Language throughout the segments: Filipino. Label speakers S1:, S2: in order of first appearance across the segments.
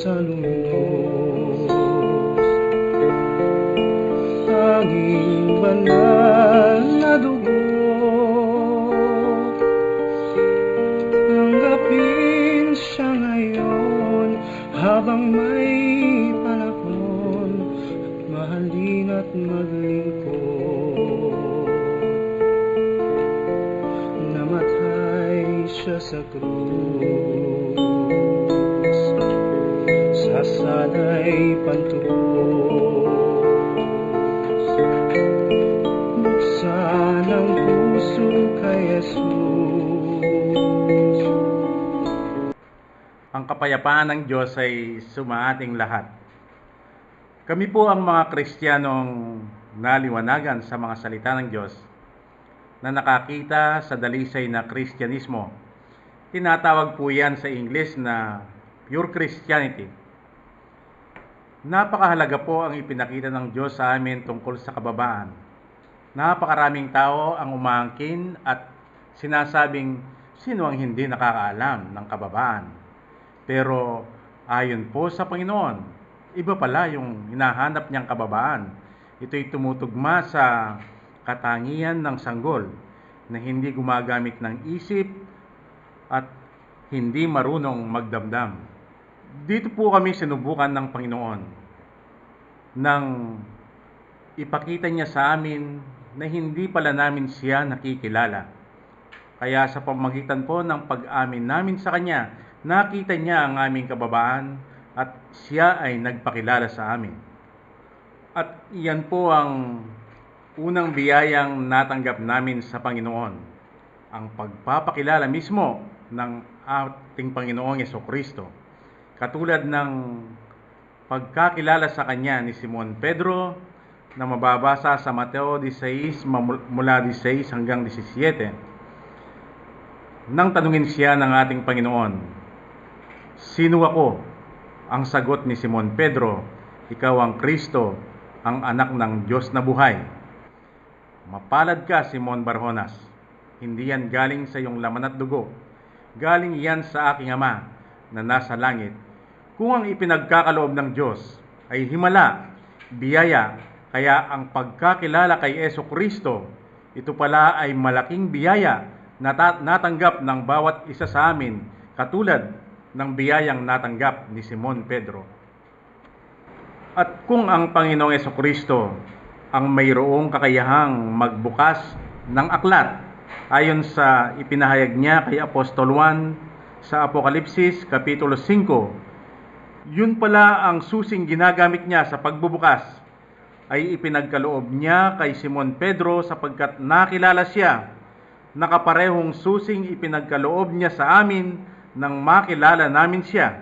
S1: sa lubos. Tanging banal na dugo, tanggapin siya ngayon habang may panahon, at mahalin at maglingkod. Namatay siya sa krus, sasanay pantubos. Buksan ang puso kay Jesus.
S2: Ang kapayapaan ng Diyos ay sumaating lahat. Kami po ang mga Kristiyanong naliwanagan sa mga salita ng Diyos na nakakita sa dalisay na Kristyanismo. Tinatawag po yan sa English na pure Christianity. Napakahalaga po ang ipinakita ng Diyos sa amin tungkol sa kababaan. Napakaraming tao ang umaangkin at sinasabing sino ang hindi nakakaalam ng kababaan. Pero ayon po sa Panginoon, iba pala yung hinahanap niyang kababaan. Ito'y tumutugma sa katangian ng sanggol na hindi gumagamit ng isip at hindi marunong magdamdam. Dito po kami sinubukan ng Panginoon nang ipakita niya sa amin na hindi pala namin siya nakikilala. Kaya sa pamagitan po ng pag-amin namin sa Kanya, nakita niya ang aming kababaan at siya ay nagpakilala sa amin. At iyan po ang unang biyayang natanggap namin sa Panginoon, ang pagpapakilala mismo ng ating Panginoong Jesucristo. Katulad ng pagkakilala sa Kanya ni Simon Pedro na mababasa sa Mateo 16 mula 16 hanggang 17. Nang tanungin siya ng ating Panginoon, "Sino ako?" Ang sagot ni Simon Pedro, "Ikaw ang Kristo, ang anak ng Diyos na buhay." Mapalad ka, Simon Barjonas. Hindi yan galing sa iyong laman at dugo. Galing yan sa aking Ama na nasa langit. Kung ang ipinagkakaloob ng Diyos ay himala, biyaya, kaya ang pagkakilala kay Jesucristo, ito pala ay malaking biyaya na natanggap ng bawat isa sa amin, katulad ng biyayang natanggap ni Simon Pedro. At kung ang Panginoong Jesucristo ang mayroong kakayahang magbukas ng aklat ayon sa ipinahayag niya kay Apostol Juan sa Apokalipsis Kapitulo 5, yun pala ang susing ginagamit niya sa pagbubukas, ay ipinagkaloob niya kay Simon Pedro sapagkat nakilala siya. Nakaparehong susing ipinagkaloob niya sa amin nang makilala namin siya.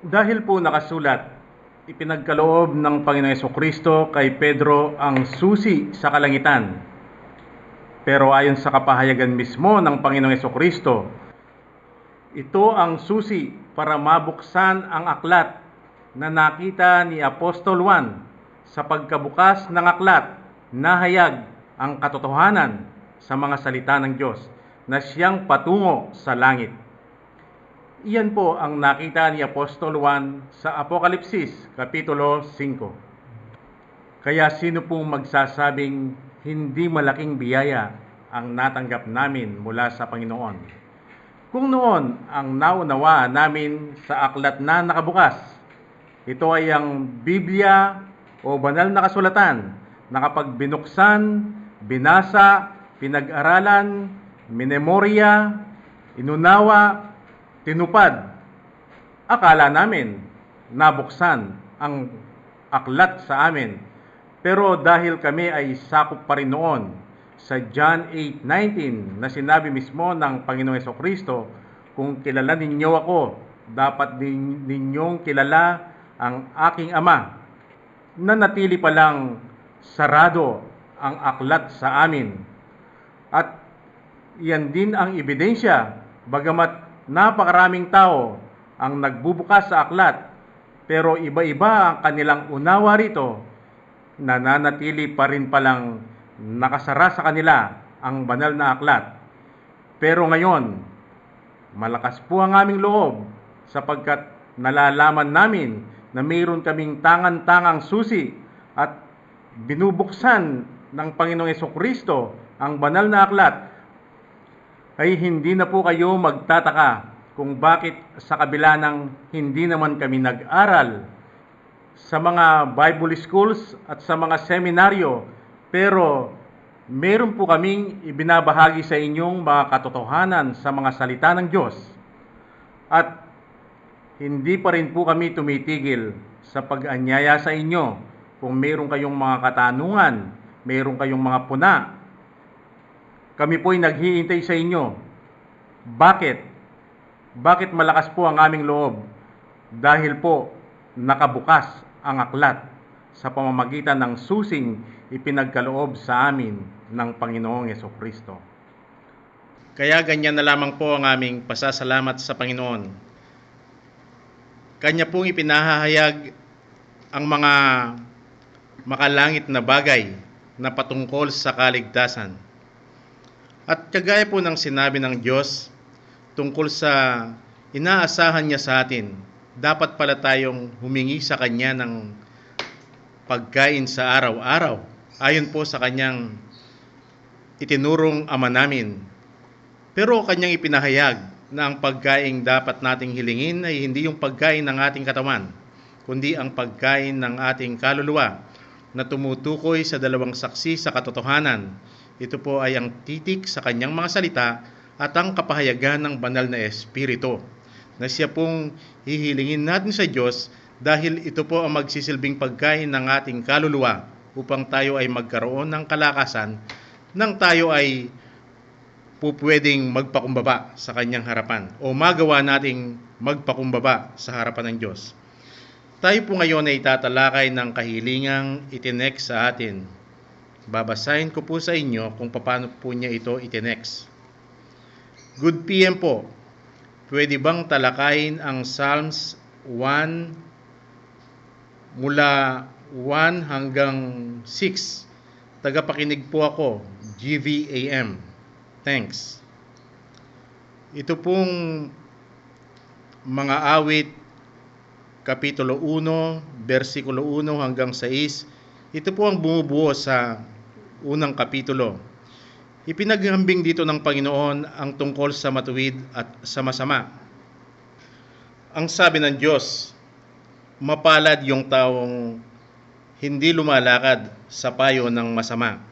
S2: Dahil po nakasulat, ipinagkaloob ng Panginoong Jesucristo kay Pedro ang susi sa kalangitan. Pero ayon sa kapahayagan mismo ng Panginoong Jesucristo, ito ang susi para mabuksan ang aklat na nakita ni Apostol Juan. Sa pagkabukas ng aklat, nahayag ang katotohanan sa mga salita ng Diyos na siyang patungo sa langit. Iyan po ang nakita ni Apostol Juan sa Apokalipsis Kapitulo 5. Kaya sino pong magsasabing hindi malaking biyaya ang natanggap namin mula sa Panginoon? Kung noon ang naunawaan namin sa aklat na nakabukas, ito ay ang Biblia o banal na kasulatan na kapag binuksan, binasa, pinag-aralan, minemorya, inunawa, tinupad, akala namin nabuksan ang aklat sa amin. Pero dahil kami ay sakop pa rin noon sa John 8:19 na sinabi mismo ng Panginoong Jesucristo, "Kung kilala ninyo ako, dapat din ninyong kilala ang aking Ama." Nanatili pa lang sarado ang aklat sa amin. At iyan din ang ebidensya, bagamat napakaraming tao ang nagbubukas sa aklat, pero iba-iba ang kanilang unawa rito, nananatili pa rin palang nakasara sa kanila ang banal na aklat. Pero ngayon, malakas po ang aming loob sapagkat nalalaman namin na mayroon kaming tangan-tangang susi at binubuksan ng Panginoong Hesukristo ang banal na aklat, ay hindi na po kayo magtataka kung bakit sa kabila ng hindi naman kami nag-aral sa mga Bible schools at sa mga seminaryo, pero meron po kaming ibinabahagi sa inyong mga katotohanan sa mga salita ng Diyos. At hindi pa rin po kami tumitigil sa pag-anyaya sa inyo kung meron kayong mga katanungan, meron kayong mga puna. Kami po'y naghihintay sa inyo. Bakit? Bakit malakas po ang aming loob? Dahil po nakabukas ang aklat sa pamamagitan ng susing ipinagkaloob sa amin ng Panginoong Hesukristo. Kaya ganyan na lamang po ang aming pasasalamat sa Panginoon. Kanya pong ipinahahayag ang mga makalangit na bagay na patungkol sa kaligtasan. At kagaya po ng sinabi ng Diyos tungkol sa inaasahan niya sa atin, dapat pala tayong humingi sa Kanya ng pagkain sa araw-araw, ayon po sa Kanyang itinurong Ama namin. Pero Kanyang ipinahayag na ang pagkain dapat nating hilingin ay hindi yung pagkain ng ating katawan, kundi ang pagkain ng ating kaluluwa na tumutukoy sa dalawang saksi sa katotohanan. Ito po ay ang titik sa Kanyang mga salita at ang kapahayagan ng banal na Espiritu, na siya pong hihilingin natin sa Diyos dahil ito po ang magsisilbing pagkain ng ating kaluluwa upang tayo ay magkaroon ng kalakasan nang tayo ay pupwedeng magpakumbaba sa Kanyang harapan o magawa nating magpakumbaba sa harapan ng Diyos. Tayo po ngayon ay tatalakay ng kahilingang itinek sa atin. Babasahin ko po sa inyo kung paano po niya ito itinex. Good PM po. Pwede bang talakayin ang Psalms 1 mula 1 hanggang 6? Tagapakinig po ako, GVAM. Thanks. Ito pong mga awit, Kapitulo 1, versikulo 1 hanggang 6. Ito po ang bumubuo sa unang kapitulo. Ipinaghambing dito ng Panginoon ang tungkol sa matuwid at sa masama. Ang sabi ng Diyos, mapalad yung taong hindi lumalakad sa payo ng masama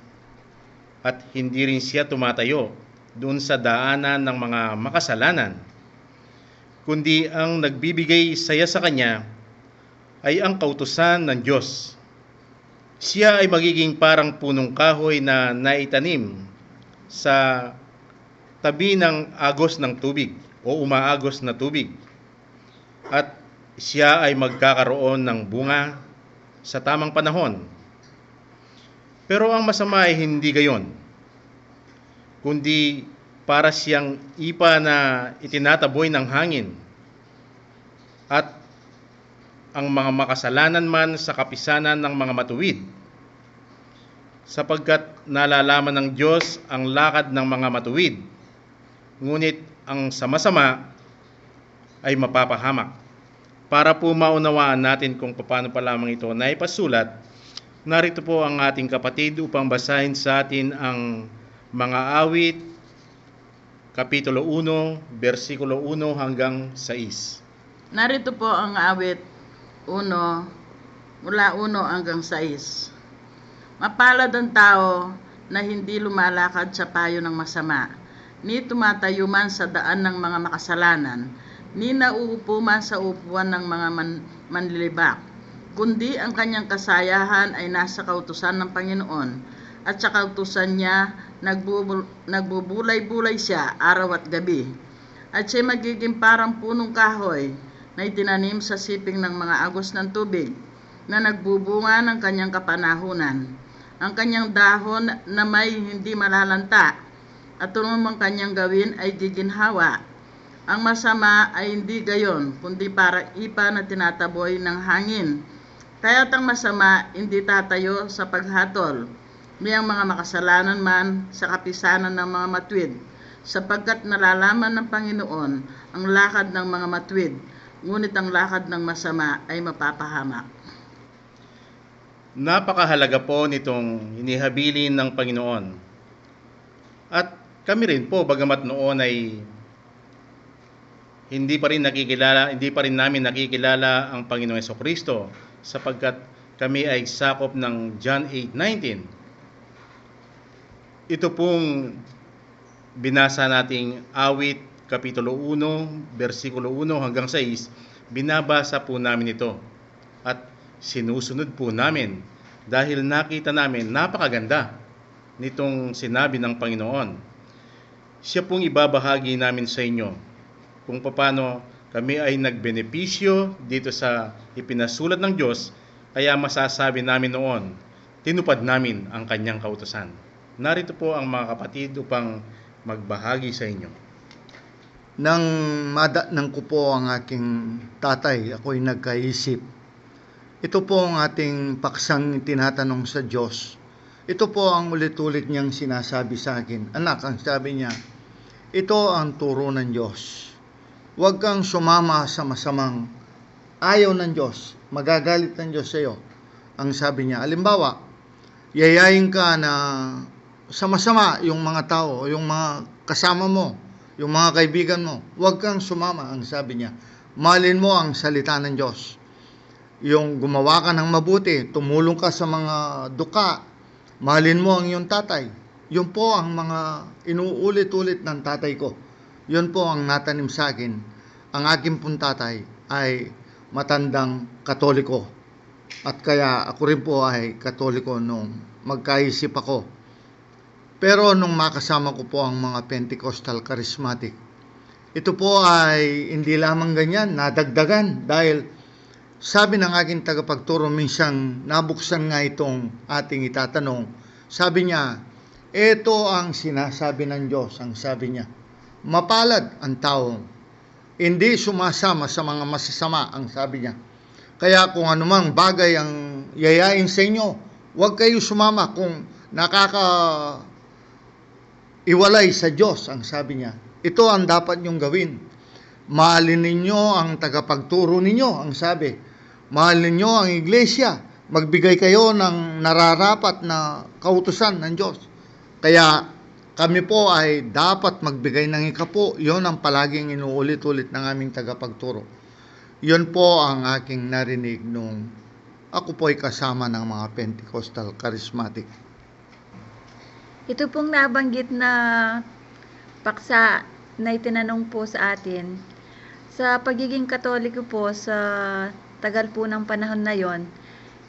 S2: at hindi rin siya tumatayo doon sa daanan ng mga makasalanan, kundi ang nagbibigay saya sa kanya ay ang kautusan ng Diyos. Siya ay magiging parang punong kahoy na naitanim sa tabi ng agos ng tubig o umaagos na tubig, at siya ay magkakaroon ng bunga sa tamang panahon. Pero ang masama ay hindi gayon, kundi para siyang ipa na itinataboy ng hangin, at ang mga makasalanan man sa kapisanan ng mga matuwid, sapagkat nalalaman ng Diyos ang lakad ng mga matuwid, ngunit ang sama-sama ay mapapahamak. Para po maunawaan natin kung paano pa lamang ito naipasulat, narito po ang ating kapatid upang basahin sa atin ang mga awit, Kapitulo 1, versikulo 1 hanggang 6.
S3: Narito po ang awit 1, mula 1 hanggang 6. Mapalad ang tao na hindi lumalakad sa payo ng masama, ni tumatayo man sa daan ng mga makasalanan, ni nauupo man sa upuan ng mga manlilibak, kundi ang kanyang kasayahan ay nasa kautusan ng Panginoon, at sa kautusan niya nagbubulay-bulay siya araw at gabi. At siya magiging parang punong kahoy na itinanim sa siping ng mga agos ng tubig, na nagbubunga ng kanyang kapanahunan. Ang kanyang dahon na may hindi malalanta, at anumang kanyang gawin ay giginhawa. Ang masama ay hindi gayon, kundi para ipa na tinataboy ng hangin. Kaya't ang masama hindi tatayo sa paghatol, ni ang mga makasalanan man sa kapisanan ng mga matwid, sapagkat nalalaman ng Panginoon ang lakad ng mga matwid, ngunit ang lakad ng masama ay mapapahamak.
S2: Napakahalaga po nitong inihabilin ng Panginoon. At kami rin po, bagamat noon ay hindi pa rin namin nakikilala ang Panginoong Jesucristo, sapagkat kami ay sakop ng John 8:19. Ito pong binasa nating awit kapitulo 1, versikulo 1 hanggang 6, binabasa po namin ito at sinusunod po namin dahil nakita namin napakaganda nitong sinabi ng Panginoon. Siya pong ibabahagi namin sa inyo kung paano kami ay nagbenepisyo dito sa ipinasulat ng Diyos, kaya masasabi namin noon, tinupad namin ang kanyang kautusan. Narito po ang mga kapatid upang magbahagi sa inyo.
S4: Nang madatnang ko po ang aking tatay, ako'y nagkaisip. Ito po ang ating paksang tinatanong sa Diyos. Ito po ang ulit-ulit niyang sinasabi sa akin. Anak, ang sabi niya, ito ang turo ng Diyos. Huwag kang sumama sa masamang ayaw ng Diyos. Magagalit ng Diyos sa iyo. Ang sabi niya, halimbawa, yayain ka na sa masama yung mga tao, yung mga kasama mo, yung mga kaibigan mo. Huwag kang sumama, ang sabi niya. Mahalin mo ang salita ng Diyos. Yung gumawa ka ng mabuti, tumulong ka sa mga duka, mahalin mo ang iyong tatay. Yun po ang mga inuulit-ulit ng tatay ko. Yun po ang natanim sa akin. Ang aking pong tatay ay matandang Katoliko. At kaya ako rin po ay Katoliko nung magkaisip ako. Pero nung makasama ko po ang mga Pentecostal Charismatic, ito po ay hindi lamang ganyan, nadagdagan. Dahil sabi ng aking tagapagturo, minsan nabuksan nga itong ating itatanong. Sabi niya, ito ang sinasabi ng Diyos, ang sabi niya. Mapalad ang taong hindi sumasama sa mga masasama, ang sabi niya. Kaya kung anumang bagay ang yayain sa inyo, huwag kayo sumama kung iwalay sa Diyos, ang sabi niya. Ito ang dapat niyong gawin. Mahalin ninyo ang tagapagturo ninyo, ang sabi. Mahalin ninyo ang iglesia. Magbigay kayo ng nararapat na kautusan ng Diyos. Kaya kami po ay dapat magbigay ng ikapo. Yun ang palaging inuulit-ulit ng aming tagapagturo. Yun po ang aking narinig nung ako po ay kasama ng mga Pentecostal Charismatic.
S5: Ito pong nabanggit na paksa na itinanong po sa atin, sa pagiging Katoliko po sa tagal po ng panahon na yon,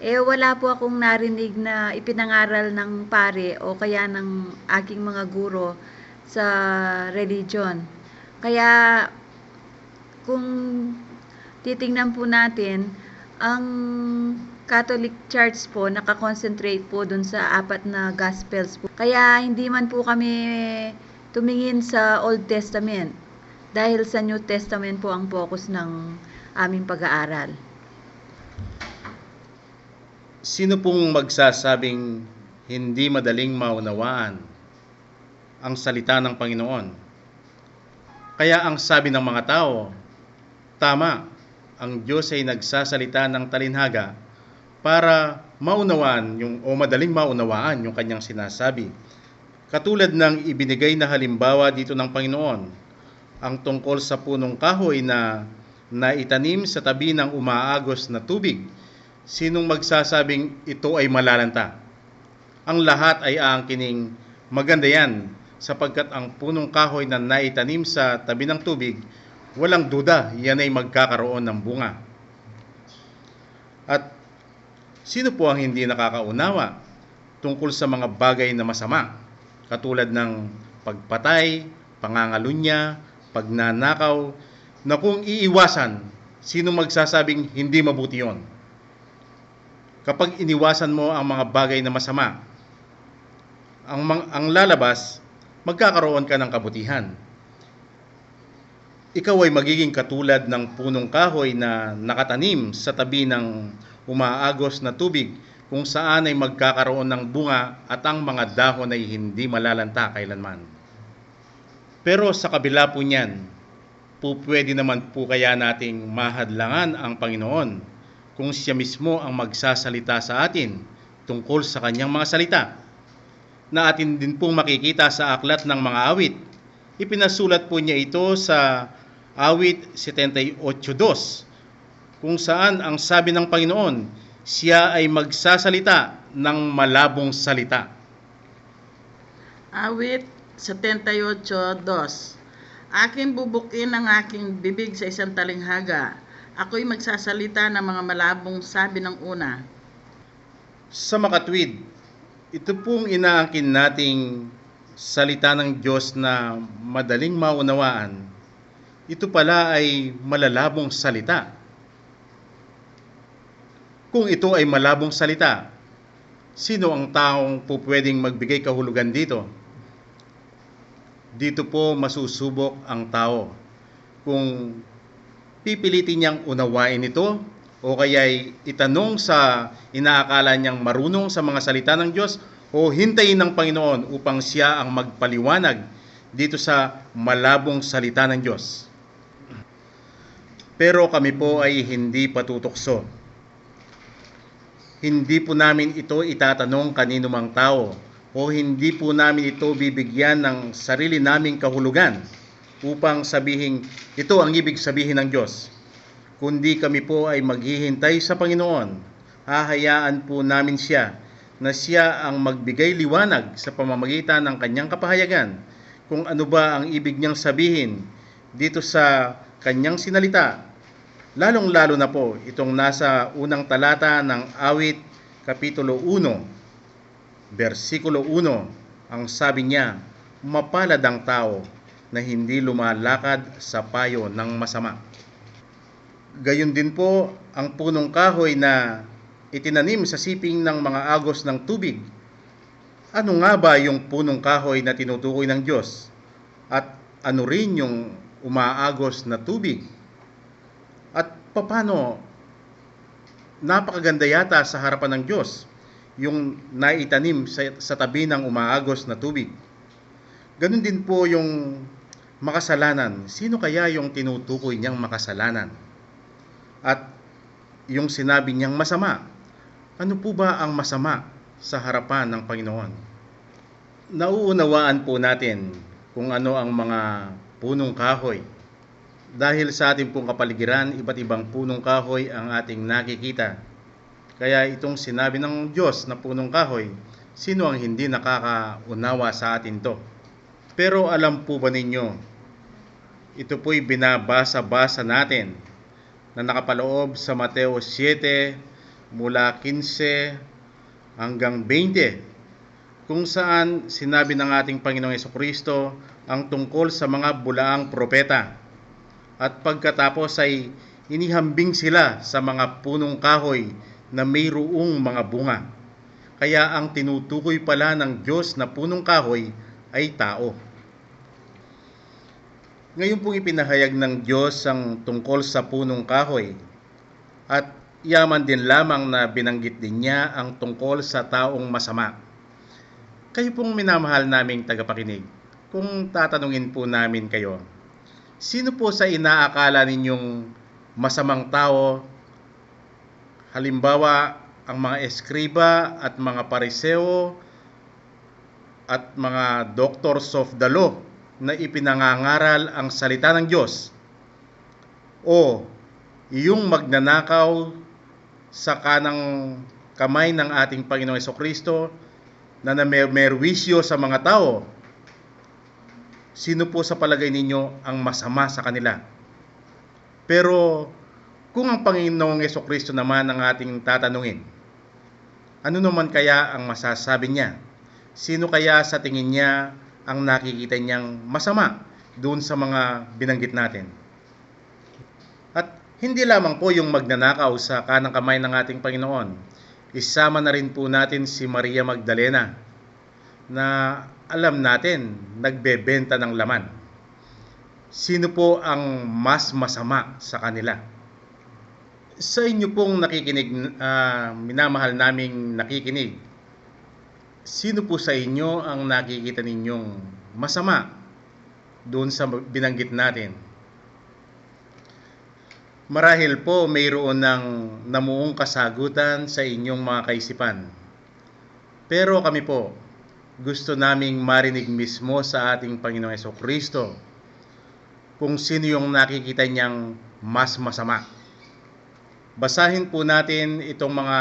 S5: wala po akong narinig na ipinangaral ng pare o kaya ng aking mga guro sa religion. Kaya kung titingnan po natin, ang Catholic Church po nakakonsentrate po dun sa 4 na Gospels po. Kaya hindi man po kami tumingin sa Old Testament dahil sa New Testament po ang focus ng aming pag-aaral.
S2: Sino pong magsasabing hindi madaling maunawaan ang salita ng Panginoon? Kaya ang sabi ng mga tao, tama, ang Diyos ay nagsasalita ng talinhaga para maunawaan madaling maunawaan yung kanyang sinasabi. Katulad ng ibinigay na halimbawa dito ng Panginoon, ang tungkol sa punong kahoy na naitanim sa tabi ng umaagos na tubig. Sinong magsasabing ito ay malalanta? Ang lahat ay aangkining maganda yan, sapagkat ang punong kahoy na naitanim sa tabi ng tubig, walang duda, yan ay magkakaroon ng bunga. At sino po ang hindi nakakaunawa tungkol sa mga bagay na masama, katulad ng pagpatay, pangangalunya, pagnanakaw, na kung iiwasan, sino magsasabing hindi mabuti yon? Kapag iniwasan mo ang mga bagay na masama, ang lalabas, magkakaroon ka ng kabutihan. Ikaw ay magiging katulad ng punong kahoy na nakatanim sa tabi ng umaagos na tubig, kung saan ay magkakaroon ng bunga at ang mga dahon ay hindi malalanta kailanman. Pero sa kabila po niyan, pwede naman po kaya nating mahadlangan ang Panginoon kung siya mismo ang magsasalita sa atin tungkol sa kanyang mga salita, na atin din pong makikita sa aklat ng mga awit. Ipinasulat po niya ito sa awit 78:2, kung saan ang sabi ng Panginoon, siya ay magsasalita ng malabong salita.
S3: Awit 78:2. Aking bubukin ang aking bibig sa isang talinghaga. Ako'y magsasalita ng mga malabong sabi ng una.
S2: Sa makatwid, ito pong inaangkin nating salita ng Diyos na madaling maunawaan. Ito pala ay malalabong salita. Kung ito ay malabong salita, sino ang taong po pwedeng magbigay kahulugan dito? Dito po masusubok ang tao kung pipilitin niyang unawain ito o kaya'y itanong sa inaakala niyang marunong sa mga salita ng Diyos o hintayin ng Panginoon upang siya ang magpaliwanag dito sa malabong salita ng Diyos. Pero kami po ay hindi patutokso. Hindi po namin ito itatanong kanino mang tao o hindi po namin ito bibigyan ng sarili naming kahulugan upang sabihin ito ang ibig sabihin ng Diyos. Kundi kami po ay maghihintay sa Panginoon. Hahayaan po namin siya na siya ang magbigay liwanag sa pamamagitan ng kanyang kapahayagan kung ano ba ang ibig niyang sabihin dito sa kanyang sinalita. Lalong-lalo na po itong nasa unang talata ng awit kapitulo 1, versikulo 1, ang sabi niya, mapalad ang tao na hindi lumalakad sa payo ng masama. Gayon din po ang punong kahoy na itinanim sa siping ng mga agos ng tubig. Ano nga ba yung punong kahoy na tinutukoy ng Diyos? At ano rin yung umaagos na tubig? At paano napakaganda yata sa harapan ng Diyos yung naitanim sa tabi ng umaagos na tubig. Ganun din po yung makasalanan. Sino kaya yung tinutukoy niyang makasalanan? At yung sinabi niyang masama. Ano po ba ang masama sa harapan ng Panginoon? Nauunawaan po natin kung ano ang mga punong kahoy. Dahil sa ating pong kapaligiran, iba't ibang punong kahoy ang ating nakikita. Kaya itong sinabi ng Diyos na punong kahoy, sino ang hindi nakakaunawa sa atin to? Pero alam po ba ninyo, ito po'y binabasa-basa natin na nakapaloob sa Mateo 7 mula 15 hanggang 20, kung saan sinabi ng ating Panginoong Jesucristo ang tungkol sa mga bulaang propeta. At pagkatapos ay inihambing sila sa mga punong kahoy na mayroong mga bunga. Kaya ang tinutukoy pala ng Diyos na punong kahoy ay tao. Ngayon pong ipinahayag ng Diyos ang tungkol sa punong kahoy. At yaman din lamang na binanggit din niya ang tungkol sa taong masama. Kayo pong minamahal naming tagapakinig, kung tatanungin po namin kayo, sino po sa inaakala ninyong masamang tao? Halimbawa, ang mga eskriba at mga pariseo at mga doctors of the law na ipinangangaral ang salita ng Diyos, o yung magnanakaw sa kanang kamay ng ating Panginoong Jesucristo na merwisyo sa mga tao. Sino po sa palagay ninyo ang masama sa kanila? Pero kung ang Panginoong Jesucristo naman ang ating tatanungin, ano naman kaya ang masasabi niya? Sino kaya sa tingin niya ang nakikita niyang masama doon sa mga binanggit natin? At hindi lamang po yung magnanakaw sa kanang kamay ng ating Panginoon. Isama na rin po natin si Maria Magdalena na alam natin nagbebenta ng laman. Sino po ang mas masama sa kanila? Sa inyo pong nakikinig, minamahal naming nakikinig, sino po sa inyo ang nakikita ninyong masama doon sa binanggit natin? Marahil po mayroon ng namuong kasagutan sa inyong mga kaisipan. Pero kami po, gusto naming marinig mismo sa ating Panginoong Hesukristo kung sino yung nakikita niyang mas masama. Basahin po natin itong mga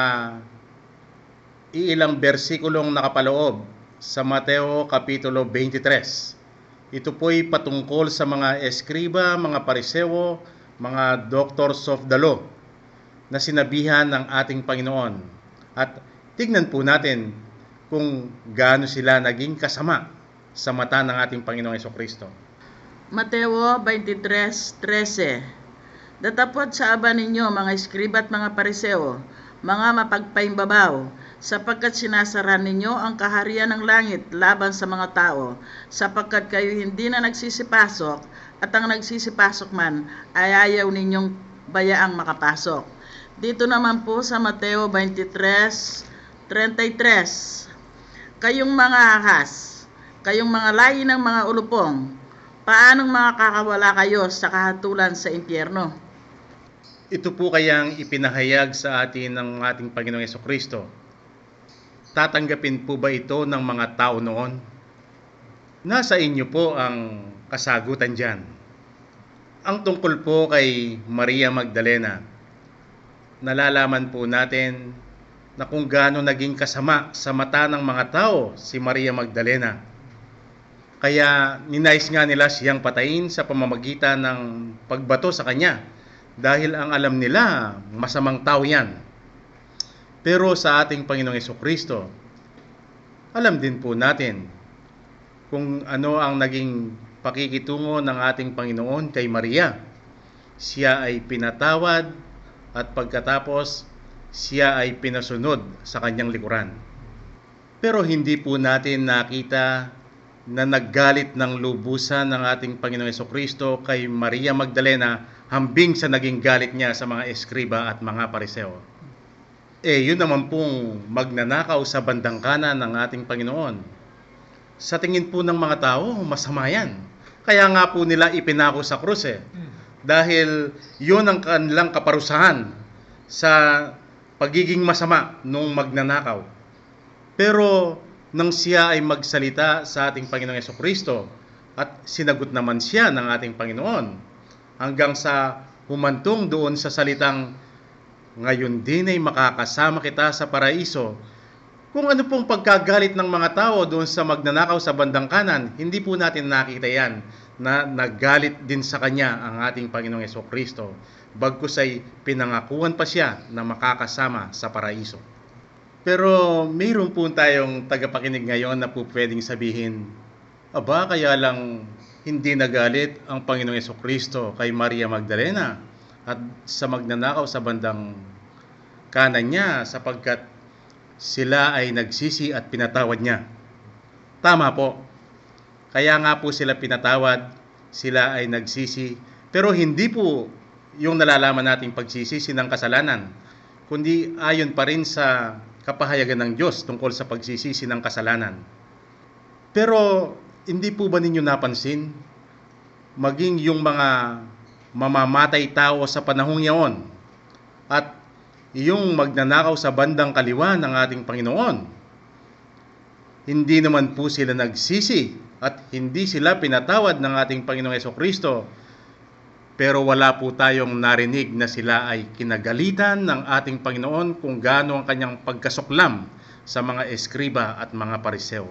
S2: iilang bersikulong nakapaloob sa Mateo Kapitulo 23. Ito po'y patungkol sa mga eskriba, mga parisewo, mga doctors of the law na sinabihan ng ating Panginoon. At tignan po natin kung gaano sila naging kasama sa mata ng ating Panginoong Hesukristo.
S3: Mateo 23:13. Datapot sa aba ninyo, mga eskriba at mga pariseo, mga mapagpaimbabaw, sapagkat sinasara ninyo ang kaharian ng langit laban sa mga tao, sapagkat kayo hindi na nagsisipasok, at ang nagsisipasok man ay ayaw ninyong bayaang makapasok. Dito naman po sa Mateo 23:33. Kayong mga ahas, kayong mga lahi ng mga ulupong, paanong makakawala kayo sa kahatulan sa impyerno?
S2: Ito po kayang ipinahayag sa atin ng ating Panginoong Hesukristo. Tatanggapin po ba ito ng mga tao noon? Nasa inyo po ang kasagutan dyan. Ang tungkol po kay Maria Magdalena, nalalaman po natin na kung gaano naging kasama sa mata ng mga tao si Maria Magdalena. Kaya ninais nga nila siyang patayin sa pamamagitan ng pagbato sa kanya dahil ang alam nila masamang tao yan. Pero sa ating Panginoong Hesukristo, alam din po natin kung ano ang naging pakikitungo ng ating Panginoon kay Maria. Siya ay pinatawad at pagkatapos siya ay pinasunod sa kanyang likuran. Pero hindi po natin nakita na naggalit ng lubusan ng ating Panginoong Hesukristo kay Maria Magdalena hambing sa naging galit niya sa mga eskriba at mga pariseo. Yun naman pong magnanakaw sa bandang kanan ng ating Panginoon. Sa tingin po ng mga tao, masama yan. Kaya nga po nila ipinako sa krus Dahil yun ang kanilang kaparusahan sa pagiging masama nung magnanakaw. Pero nang siya ay magsalita sa ating Panginoong Hesukristo at sinagot naman siya ng ating Panginoon hanggang sa humantong doon sa salitang, ngayon din ay makakasama kita sa paraiso. Kung ano pong pagkagalit ng mga tao doon sa magnanakaw sa bandang kanan, hindi po natin nakita yan na naggalit din sa kanya ang ating Panginoong Hesukristo. Bagkus ay pinangakuan pa siya na makakasama sa paraiso. Pero mayroon po tayong tagapakinig ngayon na po pwedeng sabihin, aba kaya lang hindi nagalit ang Panginoong Hesukristo kay Maria Magdalena at sa magnanakaw sa bandang kanan niya sapagkat sila ay nagsisi at pinatawad niya. Tama po. Kaya nga po sila pinatawad, sila ay nagsisi, pero hindi po yung nalalaman nating pagsisisi ng kasalanan, kundi ayon pa rin sa kapahayagan ng Diyos tungkol sa pagsisisi ng kasalanan. Pero hindi po ba ninyo napansin, maging yung mga mamamatay tao sa panahong yaon at yung magnanakaw sa bandang kaliwa ng ating Panginoon, hindi naman po sila nagsisi at hindi sila pinatawad ng ating Panginoong Hesukristo. Pero wala po tayong narinig na sila ay kinagalitan ng ating Panginoon kung gaano ang kanyang pagkasuklam sa mga eskriba at mga pariseo.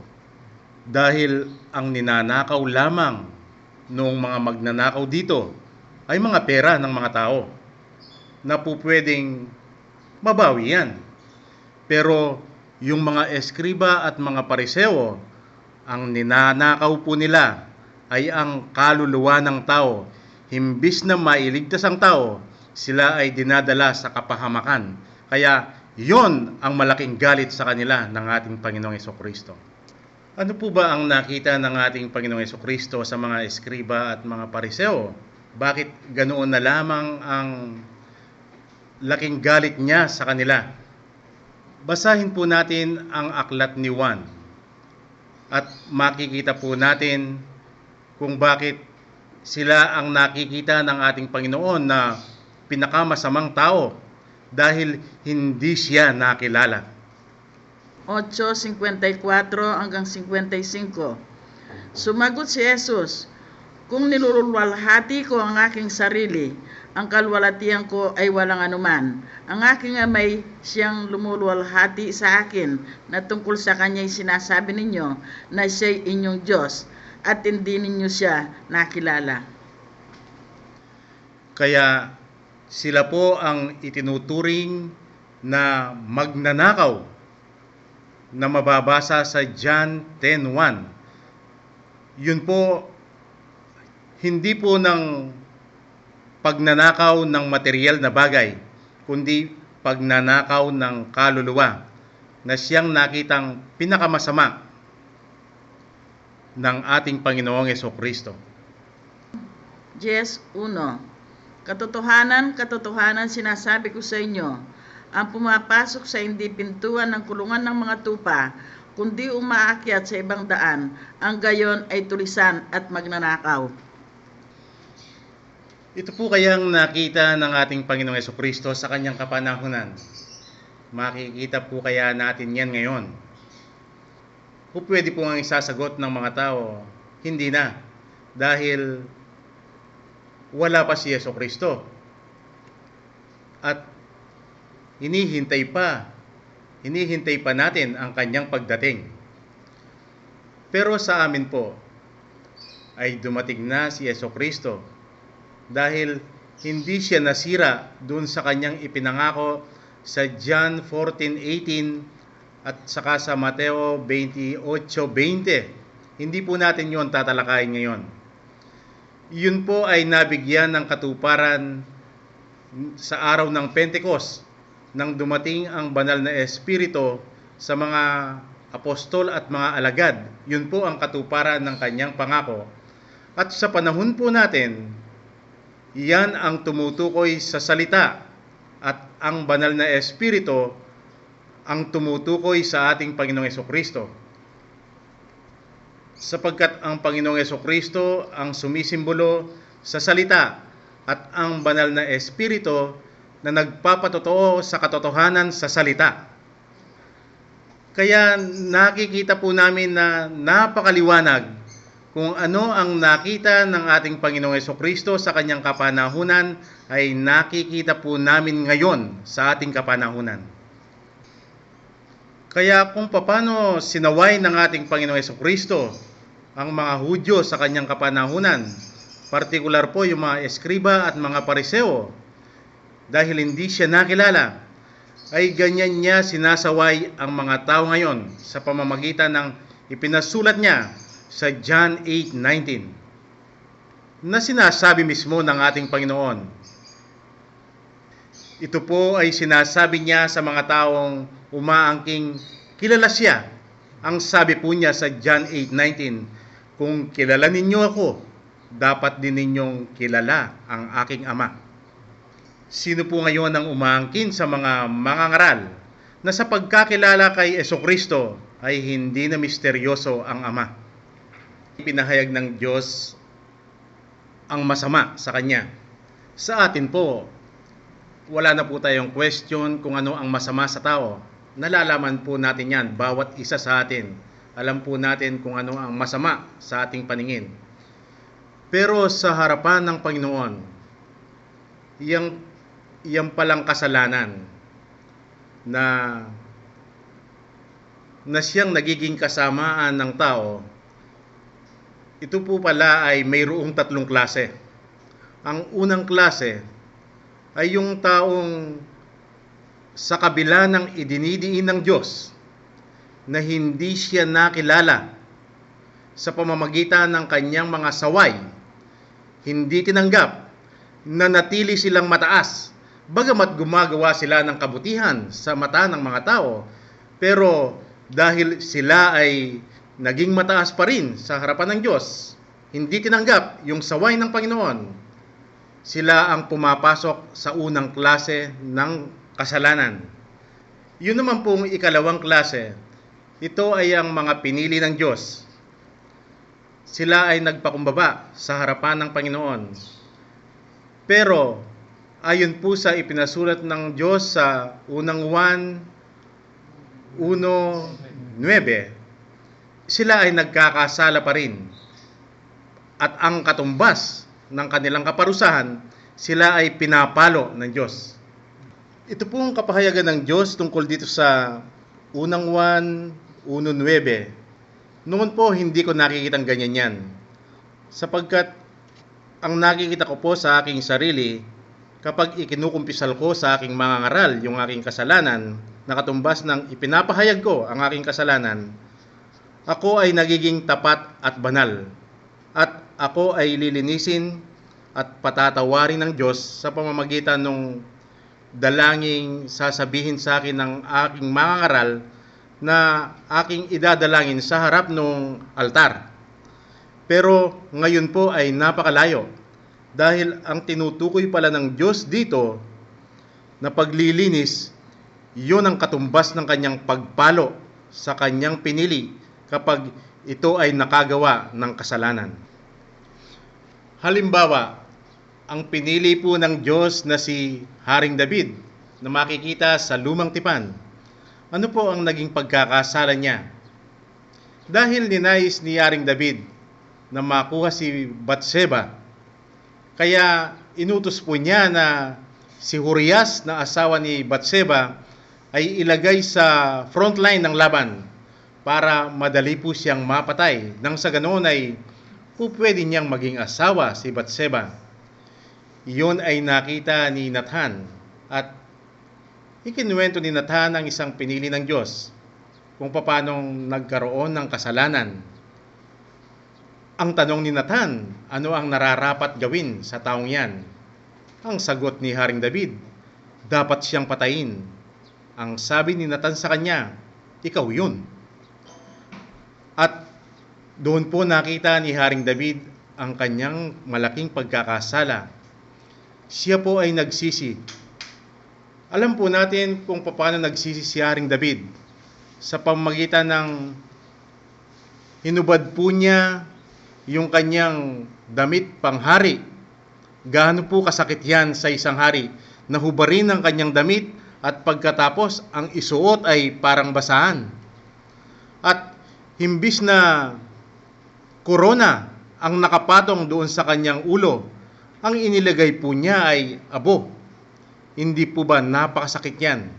S2: Dahil ang ninanakaw lamang noong mga magnanakaw dito ay mga pera ng mga tao na po pwedeng mabawi yan. Pero yung mga eskriba at mga pariseo, ang ninanakaw po nila ay ang kaluluwa ng tao. Himbis na mailigtas ang tao, sila ay dinadala sa kapahamakan. Kaya yon ang malaking galit sa kanila ng ating Panginoong Hesukristo. Ano po ba ang nakita ng ating Panginoong Hesukristo sa mga eskriba at mga pariseo? Bakit ganoon na lamang ang laking galit niya sa kanila? Basahin po natin ang aklat ni Juan at makikita po natin kung bakit sila ang nakikita ng ating Panginoon na pinakamasamang tao dahil hindi siya nakilala.
S3: 8:54 hanggang 55. Sumagot si Jesus, "Kung niluluwalhati ko ang aking sarili, ang kalwalatian ko ay walang anuman. Ang aking amay siyang lumuluwalhati sa akin, na tungkol sa kanya'y sinasabi ninyo na siya'y inyong Diyos, at hindi ninyo siya nakilala."
S2: Kaya sila po ang itinuturing na magnanakaw na mababasa sa John 10:1. Yun po, hindi po ng pagnanakaw ng material na bagay, kundi pagnanakaw ng kaluluwa na siyang nakitang pinakamasama ng ating Panginoong Jesucristo.
S3: Yes, 1. Katotohanan, katotohanan sinasabi ko sa inyo, ang pumapasok sa hindi pintuan ng kulungan ng mga tupa, kundi umaakyat sa ibang daan, ang gayon ay tulisan at magnanakaw.
S2: Ito po kayang nakita ng ating Panginoong Jesucristo sa kanyang kapanahunan. Makikita po kaya natin yan ngayon. O pwede po ang isasagot ng mga tao, hindi na, dahil wala pa si Jesucristo. At hinihintay pa natin ang kanyang pagdating. Pero sa amin po ay dumating na si Jesucristo dahil hindi siya nasira dun sa kanyang ipinangako sa John 14:18 at saka sa Mateo 28:20. Hindi po natin yon tatalakayin ngayon. Yun po ay nabigyan ng katuparan sa araw ng Pentecost, nang dumating ang banal na Espiritu sa mga apostol at mga alagad. Yun po ang katuparan ng kanyang pangako. At sa panahon po natin, iyan ang tumutukoy sa salita, at ang banal na Espiritu ang tumutukoy sa ating Panginoong Jesucristo. Sapagkat ang Panginoong Jesucristo ang sumisimbolo sa salita, at ang banal na Espiritu na nagpapatotoo sa katotohanan sa salita. Kaya nakikita po namin na napakaliwanag kung ano ang nakita ng ating Panginoong Jesucristo sa kanyang kapanahunan, ay nakikita po namin ngayon sa ating kapanahunan. Kaya kung paano sinaway ng ating Panginoong Jesucristo ang mga Hudyo sa kanyang kapanahunan, partikular po yung mga eskriba at mga pariseo, dahil hindi siya nakilala, ay ganyan niya sinasaway ang mga tao ngayon sa pamamagitan ng ipinasulat niya sa John 8:19, na sinasabi mismo ng ating Panginoon. Ito po ay sinasabi niya sa mga taong umaangking kilala siya. Ang sabi po niya sa John 8:19, "Kung kilala ninyo ako, dapat din ninyong kilala ang aking Ama." Sino po ngayon ang umaangkin sa mga mangangaral na sa pagkakilala kay Jesucristo ay hindi na misteryoso ang Ama? Pinahayag ng Diyos ang masama sa Kanya. Sa atin po, wala na po tayong question kung ano ang masama sa tao. Nalalaman po natin yan, bawat isa sa atin. Alam po natin kung ano ang masama sa ating paningin. Pero sa harapan ng Panginoon, iyang palang kasalanan na siyang nagiging kasamaan ng tao, ito po pala ay mayroong tatlong klase. Ang unang klase ay yung taong sa kabila ng idinidiin ng Diyos na hindi siya nakilala sa pamamagitan ng kanyang mga saway, hindi tinanggap, na natili silang mataas, bagamat gumagawa sila ng kabutihan sa mata ng mga tao, pero dahil sila ay naging mataas pa rin sa harapan ng Diyos, hindi tinanggap yung saway ng Panginoon, sila ang pumapasok sa unang klase ng kasalanan. Yun naman pong ikalawang klase, ito ay ang mga pinili ng Diyos. Sila ay nagpakumbaba sa harapan ng Panginoon. Pero ayon po sa ipinasulat ng Diyos sa unang Juan 1:9, sila ay nagkakasala pa rin. At ang katumbas ng kanilang kaparusahan, sila ay pinapalo ng Diyos. Ito pong kapahayagan ng Diyos tungkol dito sa unang Juan 1:9. Noon po hindi ko nakikitang ganyan yan. Sapagkat ang nakikita ko po sa aking sarili, kapag ikinukumpisal ko sa aking mga ngaral yung aking kasalanan, na katumbas ng ipinapahayag ko ang aking kasalanan, ako ay nagiging tapat at banal. At ako ay lilinisin at patatawarin ng Diyos sa pamamagitan ng dalangin sasabihin sa akin ng aking mga ngaral na aking idadalangin sa harap ng altar. Pero ngayon po ay napakalayo. Dahil ang tinutukoy pala ng Diyos dito na paglilinis, yun ang katumbas ng kanyang pagpalo sa kanyang pinili kapag ito ay nakagawa ng kasalanan. Halimbawa, ang pinili po ng Diyos na si Haring David na makikita sa Lumang Tipan. Ano po ang naging pagkakasala niya? Dahil ninais ni Haring David na makuha si Batseba, kaya inutos po niya na si Urias na asawa ni Batseba ay ilagay sa frontline ng laban para madali po siyang mapatay. Nang sa ganoon ay pwede niyang maging asawa si Batseba. Iyon ay nakita ni Nathan at ikinuwento ni Nathan ang isang pinili ng Diyos kung paano nagkaroon ng kasalanan. Ang tanong ni Nathan, ano ang nararapat gawin sa taong yan? Ang sagot ni Haring David, dapat siyang patayin. Ang sabi ni Nathan sa kanya, ikaw yun. At doon po nakita ni Haring David ang kanyang malaking pagkakasala. Siya po ay nagsisi. Alam po natin kung paano nagsisi si Haring David sa pamamagitan ng hinubad po niya yung kanyang damit panghari. Gaano po kasakit yan sa isang hari na hubarin ang kanyang damit at pagkatapos ang isuot ay parang basahan. At himbis na korona ang nakapatong doon sa kanyang ulo, ang inilagay po niya ay abo. Hindi po ba napakasakit yan?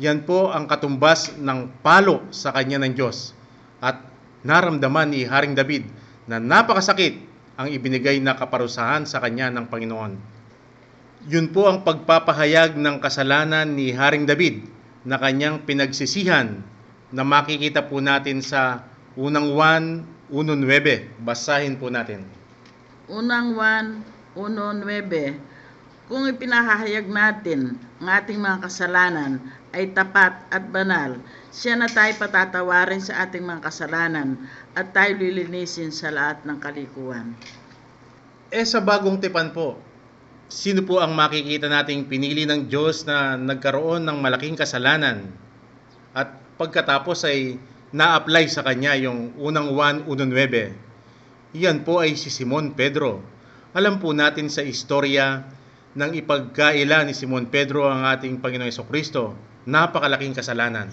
S2: Yan po ang katumbas ng palo sa kanya ng Diyos. At naramdaman ni Haring David na napakasakit ang ibinigay na kaparusahan sa kanya ng Panginoon. Yun po ang pagpapahayag ng kasalanan ni Haring David na kanyang pinagsisihan na makikita po natin sa unang Juan 1:9. Basahin po natin.
S3: Unang Juan 1:9. Kung ipinahahayag natin ang ating mga kasalanan ay tapat at banal, siya na tayo patatawarin sa ating mga kasalanan at tayo lilinisin sa lahat ng kalikuan.
S2: Sa bagong tipan po, sino po ang makikita nating pinili ng Diyos na nagkaroon ng malaking kasalanan at pagkatapos ay na-apply sa kanya yung unang Juan 1:9? Iyan po ay si Simon Pedro. Alam po natin sa istorya ng ipagkaila ni Simon Pedro ang ating Panginoong Jesucristo, napakalaking kasalanan.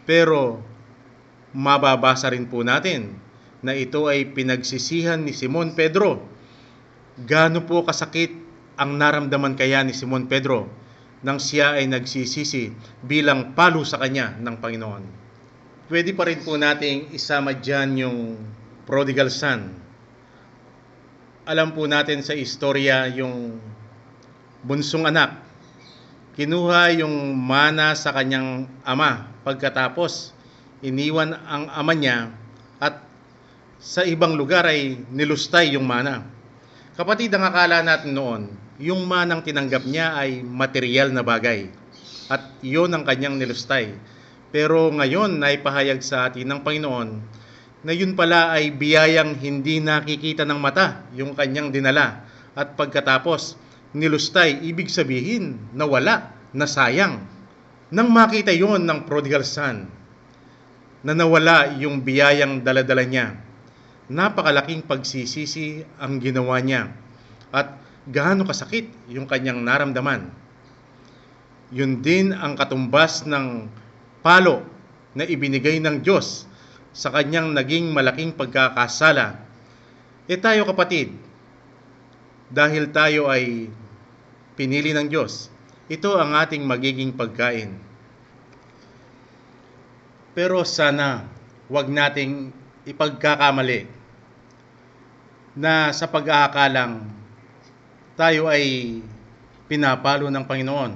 S2: Pero mababasa rin po natin na ito ay pinagsisihan ni Simon Pedro. Gaano po kasakit ang naramdaman kaya ni Simon Pedro nang siya ay nagsisisi bilang palo sa kanya ng Panginoon. Pwede pa rin po nating isama dyan yung prodigal son. Alam po natin sa istorya yung bunsong anak, kinuha yung mana sa kanyang ama. Pagkatapos, iniwan ang ama niya at sa ibang lugar ay nilustay yung mana. Kapatid, ang akala natin noon, yung manang tinanggap niya ay material na bagay. At iyon ang kanyang nilustay. Pero ngayon, naipahayag sa atin ng Panginoon na yun pala ay biyayang hindi nakikita ng mata yung kanyang dinala. At pagkatapos, nilustay, ibig sabihin, nawala, nasayang. Nang makita yon ng prodigal son, na nawala yung biyayang daladala niya, napakalaking pagsisisi ang ginawa niya. At gaano kasakit yung kanyang naramdaman. Yun din ang katumbas ng palo na ibinigay ng Diyos sa kanyang naging malaking pagkakasala. Tayo kapatid, dahil tayo ay pinili ng Diyos, ito ang ating magiging pagkain. Pero sana wag nating ipagkakamali na sa pag-aakalang tayo ay pinapalo ng Panginoon.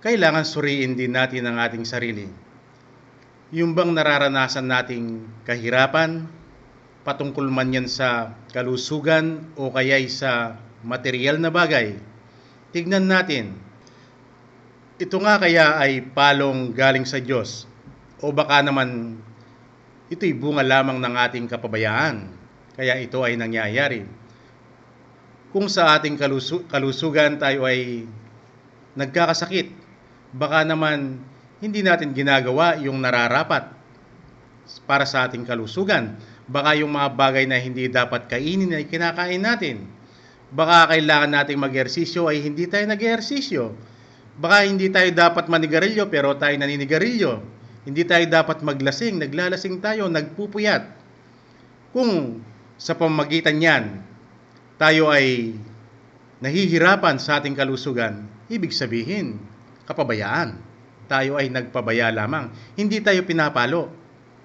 S2: Kailangan suriin din natin ang ating sarili. Yung bang nararanasan nating kahirapan, patungkol man yan sa kalusugan o kaya'y sa material na bagay, tignan natin, ito nga kaya ay palong galing sa Diyos o baka naman ito'y bunga lamang ng ating kapabayaan, kaya ito ay nangyayari. Kung sa ating kalusugan tayo ay nagkakasakit, baka naman hindi natin ginagawa yung nararapat para sa ating kalusugan. Baka yung mga bagay na hindi dapat kainin ay kinakain natin. Baka kailangan nating mag-ehersisyo ay hindi tayo nag-ehersisyo. Baka hindi tayo dapat manigarilyo pero tayo naninigarilyo. Hindi tayo dapat maglasing, naglalasing tayo, nagpupuyat. Kung sa pamamagitan yan, tayo ay nahihirapan sa ating kalusugan, ibig sabihin, kapabayaan. Tayo ay nagpabaya lamang. Hindi tayo pinapalo,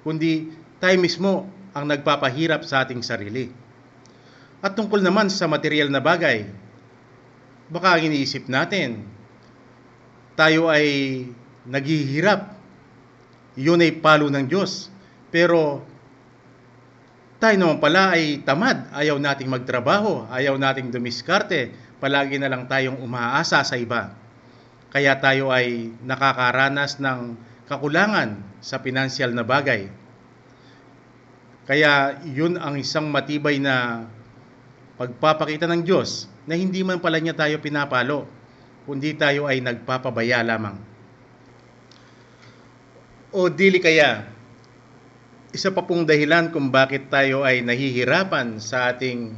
S2: kundi tayo mismo ang nagpapahirap sa ating sarili. At tungkol naman sa material na bagay, baka iniisip natin, tayo ay naghihirap. Yun ay palo ng Diyos. Pero tayo naman pala ay tamad. Ayaw nating magtrabaho, ayaw nating dumiskarte. Palagi na lang tayong umaasa sa iba. Kaya tayo ay nakakaranas ng kakulangan sa pinansyal na bagay. Kaya yun ang isang matibay na pagpapakita ng Diyos na hindi man pala niya tayo pinapalo, kundi tayo ay nagpapabaya lamang. O dili kaya, isa pa pong dahilan kung bakit tayo ay nahihirapan sa ating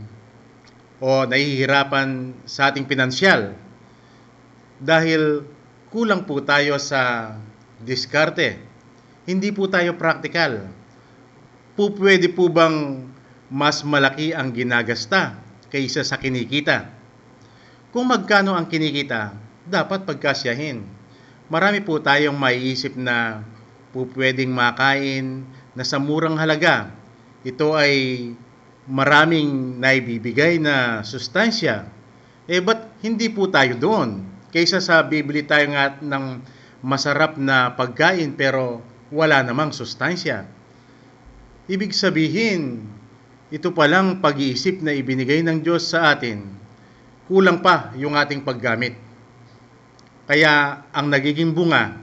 S2: pinansyal, dahil kulang po tayo sa diskarte. Hindi po tayo praktikal. Pwede po bang mas malaki ang ginagasta kaysa sa kinikita? Kung magkano ang kinikita, dapat pagkasyahin. Marami po tayong maiisip na pwedeng makain na sa murang halaga. Ito ay maraming naibibigay na sustansya. Ba't hindi po tayo doon? Kaysa sa bibili tayo nga ng masarap na pagkain pero wala namang sustansya. Ibig sabihin, ito palang pag-iisip na ibinigay ng Diyos sa atin, kulang pa yung ating paggamit. Kaya ang nagiging bunga,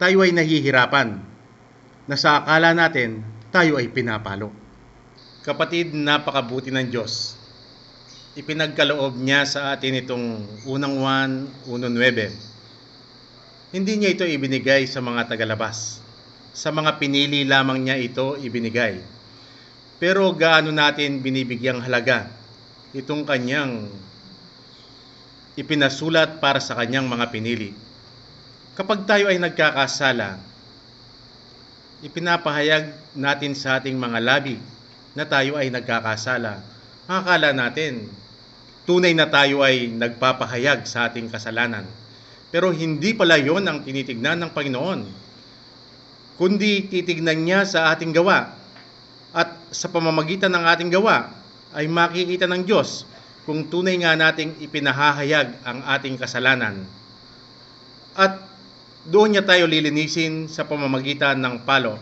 S2: tayo ay nahihirapan, na sa akala natin, tayo ay pinapalo. Kapatid, napakabuti ng Diyos. Ipinagkaloob niya sa atin itong unang Juan 1:9. Hindi niya ito ibinigay sa mga tagalabas. Sa mga pinili lamang niya ito ibinigay. Pero gaano natin binibigyang halaga itong kanyang ipinasulat para sa kanyang mga pinili. Kapag tayo ay nagkakasala, ipinapahayag natin sa ating mga labi na tayo ay nagkakasala. Akala natin, tunay na tayo ay nagpapahayag sa ating kasalanan. Pero hindi pala yon ang tinitignan ng Panginoon. Kundi titignan niya sa ating gawa. At sa pamamagitan ng ating gawa ay makikita ng Diyos kung tunay nga nating ipinahahayag ang ating kasalanan. At doon niya tayo lilinisin sa pamamagitan ng palo.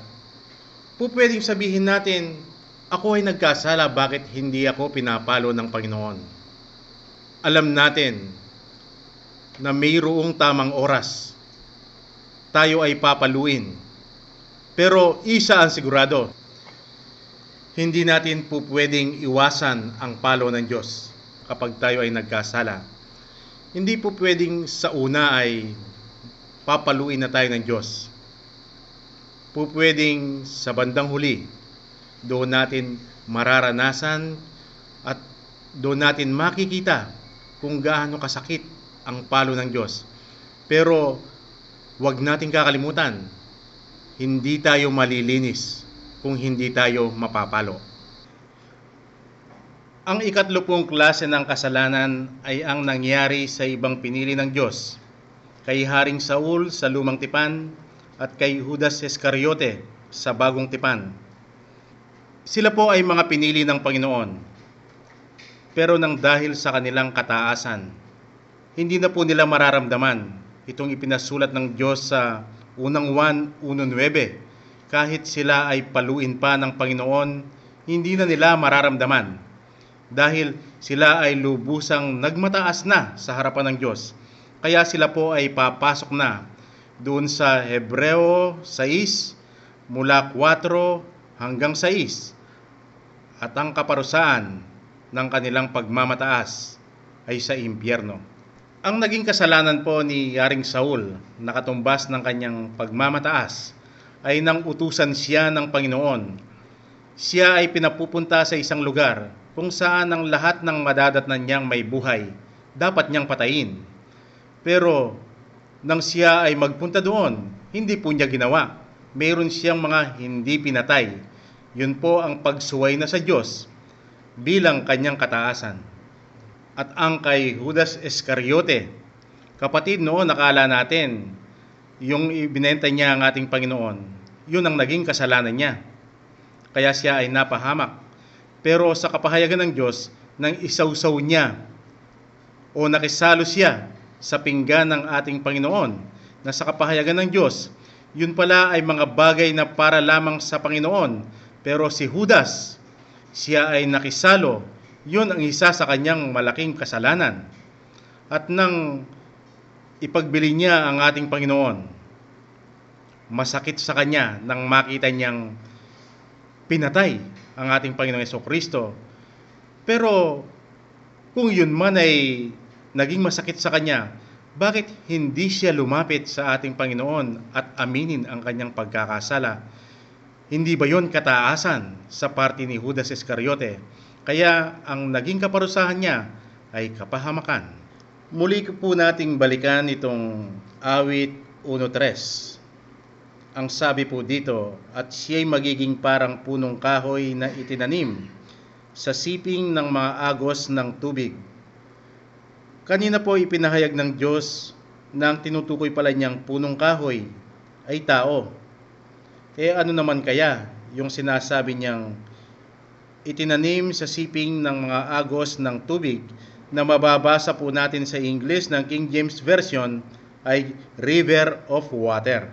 S2: Pwedeng sabihin natin, ako ay nagkasala, bakit hindi ako pinapalo ng Panginoon? Alam natin na mayroong tamang oras. Tayo ay papaluin. Pero isa ang sigurado, hindi natin pwedeng iwasan ang palo ng Diyos kapag tayo ay nagkasala. Hindi pwedeng sa una ay papaluin na tayo ng Diyos. Pwedeng sa bandang huli, doon natin mararanasan at Doon natin makikita kung gaano kasakit ang palo ng Diyos. Pero huwag nating kakalimutan, hindi tayo malilinis kung hindi tayo mapapalo. Ang ikatlo pong klase ng kasalanan ay ang nangyari sa ibang pinili ng Diyos, kay Haring Saul sa Lumang Tipan at kay Judas Iscariote sa Bagong Tipan. Sila po ay mga pinili ng Panginoon, pero nang dahil sa kanilang kataasan, hindi na po nila mararamdaman itong ipinasulat ng Diyos sa unang Juan 1:9. Kahit sila ay paluin pa ng Panginoon, hindi na nila mararamdaman dahil sila ay lubusang nagmataas na sa harapan ng Diyos. Kaya sila po ay papasok na doon sa Hebreo 6 mula 4 hanggang 6. At ang kaparusaan ng kanilang pagmamataas ay sa impyerno. Ang naging kasalanan po ni Haring Saul na katumbas ng kanyang pagmamataas ay nang utusan siya ng Panginoon. Siya ay pinapupunta sa isang lugar kung saan ang lahat ng madadatnan niyang may buhay dapat niyang patayin. Pero nang siya ay magpunta doon, hindi po niya ginawa. Mayroon siyang mga hindi pinatay. Yun po ang pagsuway na sa Diyos bilang kanyang kataasan. At ang kay Judas Iscariote, kapatid noon nakala natin, yung ibinenta niya ang ating Panginoon, yun ang naging kasalanan niya. Kaya siya ay napahamak. Pero sa kapahayagan ng Diyos, nang isawsaw niya o nakisalo siya sa pinggan ng ating Panginoon, na sa kapahayagan ng Diyos, yun pala ay mga bagay na para lamang sa Panginoon. Pero si Judas, siya ay nakisalo, yun ang isa sa kanyang malaking kasalanan. At nang ipagbili niya ang ating Panginoon, masakit sa kanya nang makita niyang pinatay ang ating Panginoong Jesucristo. Pero kung yun man ay naging masakit sa kanya, bakit hindi siya lumapit sa ating Panginoon at aminin ang kanyang pagkakasala? Hindi ba yun kataasan sa parte ni Judas Iscariote? Kaya ang naging kaparusahan niya ay kapahamakan. Muli po nating balikan itong awit 1:3. Ang sabi po dito, at siya'y magiging parang punong kahoy na itinanim sa siping ng mga agos ng tubig. Kanina po ipinahayag ng Diyos na ang tinutukoy pala niyang punong kahoy ay tao. Ano naman kaya yung sinasabi niyang itinanim sa siping ng mga agos ng tubig, na mababasa po natin sa English ng King James Version ay river of water.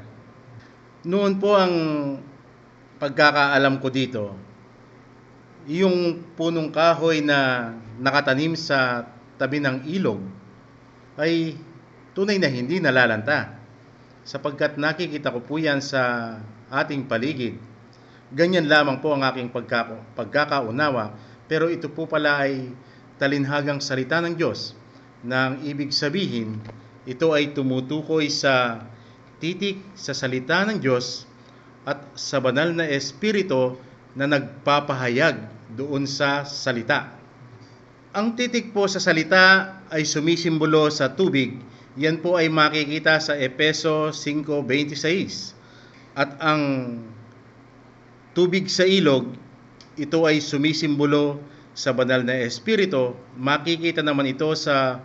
S2: Noon po ang pagkakaalam ko dito, yung punong kahoy na nakatanim sa tabi ng ilog ay tunay na hindi nalalanta, sapagkat nakikita ko po yan sa ating paligid. Ganyan lamang po ang aking pagkakaunawa, pero ito po pala ay talinhagang salita ng Diyos, na ang ibig sabihin, ito ay tumutukoy sa titik sa salita ng Diyos at sa banal na Espiritu na nagpapahayag doon sa salita. Ang titik po sa salita ay sumisimbolo sa tubig. Yan po ay makikita sa Efeso 5:26. At ang tubig sa ilog, ito ay sumisimbolo sa banal na Espiritu. Makikita naman ito sa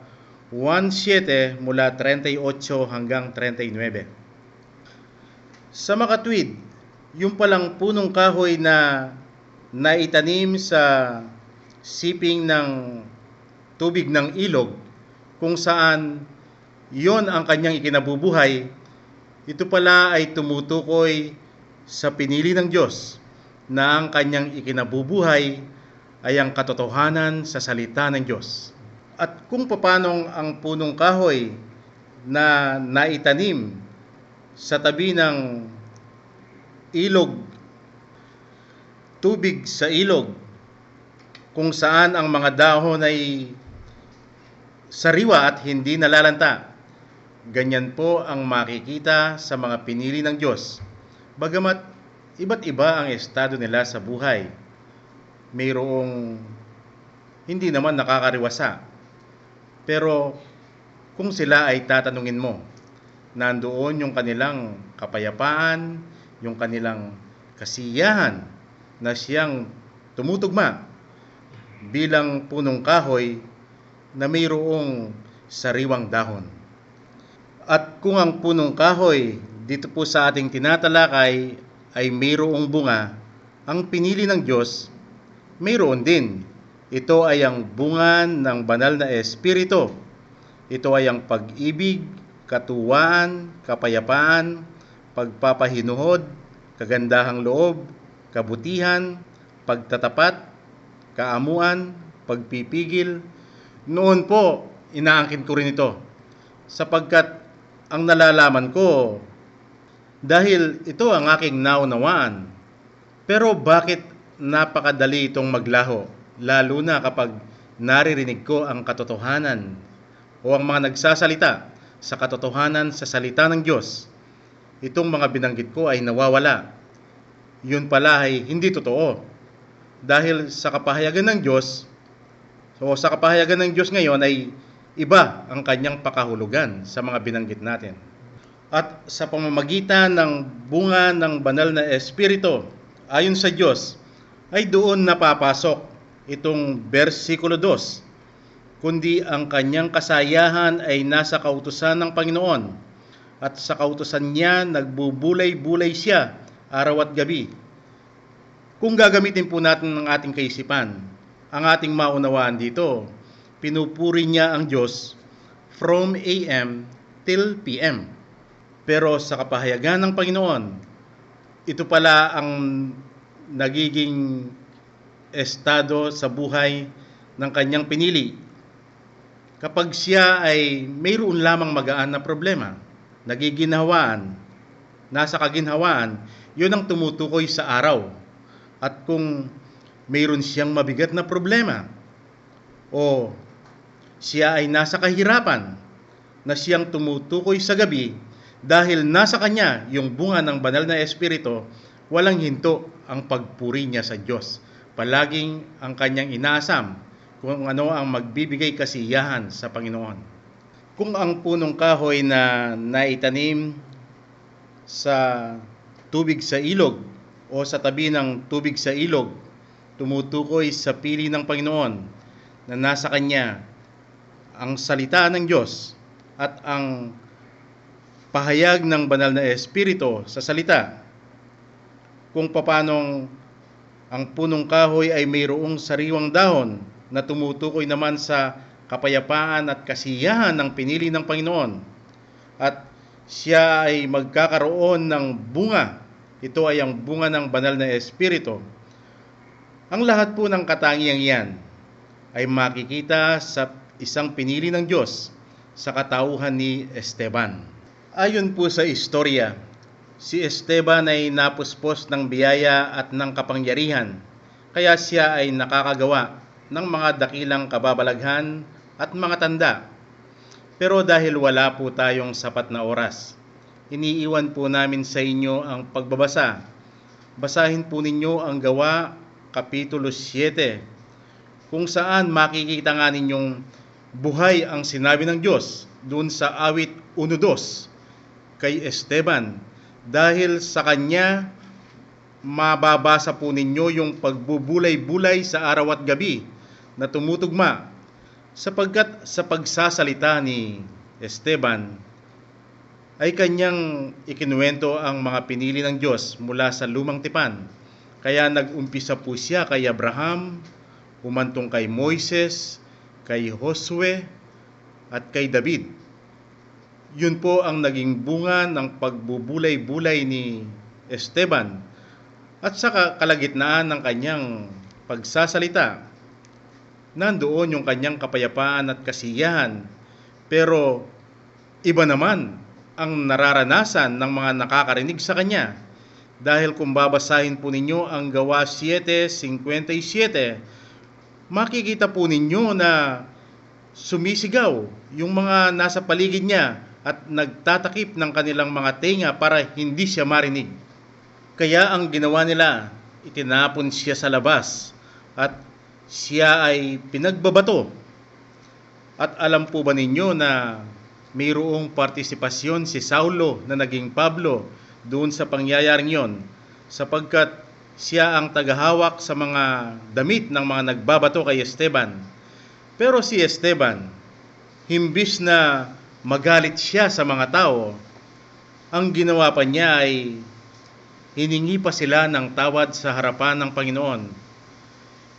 S2: 1:7 mula 38 hanggang 39. Sa makatwid, yung palang punong kahoy na naitanim sa siping ng tubig ng ilog, kung saan yon ang kanyang ikinabubuhay, ito pala ay tumutukoy sa pinili ng Diyos na ang kanyang ikinabubuhay ay ang katotohanan sa salita ng Diyos. At kung paanong ang punong kahoy na naitanim sa tabi ng ilog, tubig sa ilog, kung saan ang mga dahon ay sariwa at hindi nalalanta, ganyan po ang makikita sa mga pinili ng Diyos. Bagamat iba't iba ang estado nila sa buhay, mayroong hindi naman nakakariwasa. Pero kung sila ay tatanungin mo, nandoon yung kanilang kapayapaan, yung kanilang kasiyahan na siyang tumutugma bilang punong kahoy na mayroong sariwang dahon. At kung ang punong kahoy dito po sa ating tinatalakay ay mayroong bunga, ang pinili ng Diyos mayroon din. Ito ay ang bunga ng banal na Espiritu. Ito ay ang pag-ibig, katuwaan, kapayapaan, pagpapahinuhod, kagandahang loob, kabutihan, pagtatapat, kaamuan, pagpipigil. Noon po, inaangkin ko rin ito sapagkat ang nalalaman ko, dahil ito ang aking naunawaan. Pero bakit napakadali itong maglaho, lalo na kapag naririnig ko ang katotohanan o ang mga nagsasalita sa katotohanan sa salita ng Diyos? Itong mga binanggit ko ay nawawala. Yun pala ay hindi totoo. Dahil sa kapahayagan ng Diyos, sa kapahayagan ng Diyos ngayon ay iba ang kanyang pakahulugan sa mga binanggit natin. At sa pamamagitan ng bunga ng banal na Espiritu, ayon sa Diyos, ay doon napapasok itong versikulo 2, kundi ang kanyang kasayahan ay nasa kautusan ng Panginoon, at sa kautusan niya nagbubulay-bulay siya araw at gabi. Kung gagamitin po natin ng ating kaisipan, ang ating maunawaan dito, pinupuri niya ang Diyos from AM till PM. Pero sa kapahayagan ng Panginoon, ito pala ang nagiging estado sa buhay ng kanyang pinili. Kapag siya ay mayroon lamang magaan na problema, nagiginhawaan, nasa kaginhawaan, yun ang tumutukoy sa araw. At kung mayroon siyang mabigat na problema, o siya ay nasa kahirapan, na siyang tumutukoy sa gabi, dahil nasa kanya yung bunga ng banal na Espiritu, walang hinto ang pagpuri niya sa Diyos. Palaging ang kanyang inaasam kung ano ang magbibigay kasiyahan sa Panginoon. Kung ang punong kahoy na naitanim sa tubig sa ilog o sa tabi ng tubig sa ilog, tumutukoy sa pili ng Panginoon na nasa kanya ang salita ng Diyos at ang pahayag ng banal na Espiritu sa salita. Kung papanong ang punong kahoy ay mayroong sariwang dahon na tumutukoy naman sa kapayapaan at kasiyahan ng pinili ng Panginoon, at siya ay magkakaroon ng bunga. Ito ay ang bunga ng banal na Espiritu. Ang lahat po ng katangiang yan ay makikita sa isang pinili ng Diyos sa katauhan ni Esteban. Ayon po sa istorya, si Esteban ay napuspos ng biyaya at ng kapangyarihan, kaya siya ay nakakagawa ng mga dakilang kababalaghan at mga tanda. Pero dahil wala po tayong sapat na oras, iniiwan po namin sa inyo ang pagbabasa. Basahin po ninyo ang Gawa, Kapitulo 7, kung saan makikita nga ninyong buhay ang sinabi ng Diyos doon sa awit 1:2 kay Esteban. Dahil sa kanya, mababasa po ninyo yung pagbubulay-bulay sa araw at gabi na tumutugma, sapagkat sa pagsasalita ni Esteban ay kanyang ikinuwento ang mga pinili ng Diyos mula sa lumang tipan. Kaya nag-umpisa po siya kay Abraham, humantong kay Moises, kay Josue, at kay David. Yun po ang naging bunga ng pagbubulay-bulay ni Esteban at sa kalagitnaan ng kanyang pagsasalita. Nandoon yung kanyang kapayapaan at kasiyahan, pero iba naman ang nararanasan ng mga nakakarinig sa kanya. Dahil kung babasahin po ninyo ang Gawa 7:57, makikita po ninyo na sumisigaw yung mga nasa paligid niya at nagtatakip ng kanilang mga tenga para hindi siya marinig. Kaya ang ginawa nila, itinapon siya sa labas at siya ay pinagbabato. At alam po ba ninyo na mayroong partisipasyon si Saulo na naging Pablo doon sa pangyayaring yon, sapagkat siya ang tagahawak sa mga damit ng mga nagbabato kay Esteban. Pero si Esteban, himbis na magalit siya sa mga tao, ang ginawa pa niya ay hiningi pa sila ng tawad sa harapan ng Panginoon.